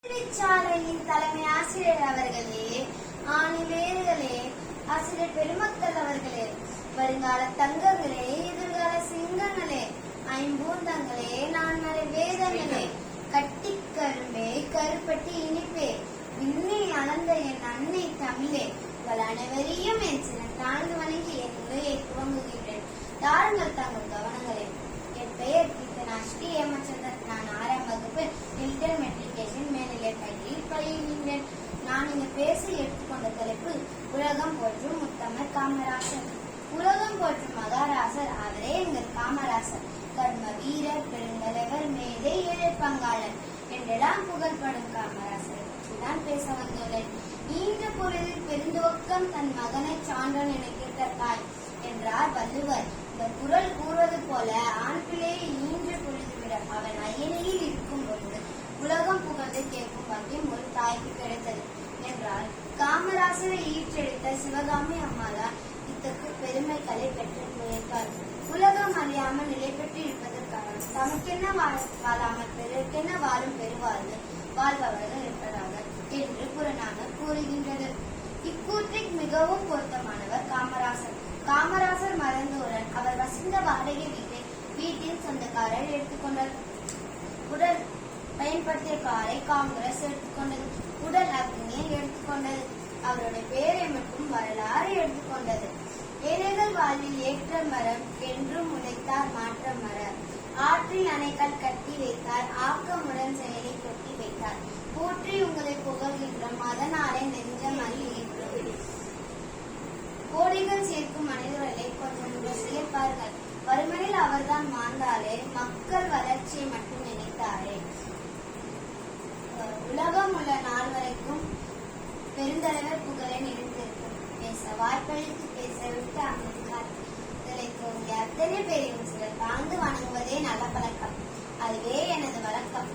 சாலையின் தலைமை ஆசிரியர் அவர்களே, ஆணிவேர்களே, ஆசிரியர் பெருமக்கள் அவர்களே, வருங்கால தங்கங்களே, எதிர்கால சிங்கங்களே, ஐம்பூந்தங்களே, நான்மறை வேதங்களே, கட்டி கரும்பே, கருப்பட்டி இனிப்பே, விண்ணை அளந்த என் அன்னை தமிழே, உங்கள் அனைவரையும் என் சில தாழ்ந்து வணங்கி என் உரையை துவங்குகின்றேன். தாருங்கள் தங்கள் கவனங்களே. என் பெயர் கீர்த்தனா ஸ்ரீ ஏமச்சந்திரன். நான் 6ஆம் வகுப்பு இன்டர் மெட்ரிகுலேஷன் மேல்நிலை பள்ளியில் பயில்கின்றேன். நான் இங்கு பேச எடுத்துக்கொண்ட தலைப்பு உலகம் போற்றும் முத்தமிழ் காமராசர். உலகம் போற்றும் மகாராசர் அவரே எங்கள் காமராசர். கர்ம வீரர், பெருந்தலைவர், மேதை, ஏழை பங்காளன் என்றெல்லாம் புகழ்படும் காமராசரை பற்றிதான் பேச வந்துள்ளேன். ஈன்ற பொழுதில் பெருந்துவக்கம் தன் மகனை சான்றன் என கேட்ட தாய் என்றார் வள்ளுவர். இந்த குரல் கூறுவது போல ஆண் பிள்ளையை ஈன்ற பொழுது விட அவன் அயனியில் இருக்கும் பொழுது உலகம் புகழ்ந்து கேட்கும் பாக்கியம் ஒரு தாய்க்கு கிடைத்தது என்றால் காமராசரை ஈற்றெடுத்த சிவகாமி அம்மாதான் இத்தகு பெருமைகளை பெற்று உழைப்பார். உலகம் அறியாமல் நிலை பெற்று இருப்பதற்காக தமக்கென்ன வாழாமல் பிறர்க்கென்ன வாழும் பெருவாழ்வு வாழ்பவர்கள் இருப்பதாக என்று புறநானூறு கூறுகின்றது. இக்கூற்றிற்கு மிகவும் பொருத்தமானவர் காமராசர். காமராசர் மறைந்தவுடன் அவர் வசித்த வாடகை வீட்டின் சொந்தக்காரர் எடுத்துக்கொண்டார். உடல் பயன்படுத்திய காரை காங்கிரஸ் எடுத்துக்கொண்டது. உடல் அக்னியை எடுத்துக்கொண்டது. அவருடைய பெயரை மட்டும் வரலாறு எடுத்துக்கொண்டது. ஏழைகள் வாழ்வில் ஏற்ற மரம் என்றும் உழைத்தார் மாற்ற மரம். ஆற்றில் அணைகள் கட்டி வைத்தார், ஆக்கமுடன் செயலை கொட்டி வைத்தார். போற்றி உங்களை புகழ்கின்றோம், அதனாலே நெஞ்சம் அள்ளி கோடிகள் சேர்க்கும் மனிதர்களை கொஞ்சம் சேர்ப்பார்கள். வறுமையில் அவர்தான் மாண்டாரே, மக்கள் வளர்ச்சியை மட்டும் நினைத்தாரே. உலகம் உள்ள நாள் வரைக்கும் பெருந்தலைவர் புகழை நினைத்திருக்கும். பேச வாய்ப்பளித்து பேசவிட்டு அமைதிகளை தோன்றிய அத்தனை பேரையும் சிலர் தாழ்ந்து வணங்குவதே நல்ல பழக்கம். அதுவே எனது வழக்கம்.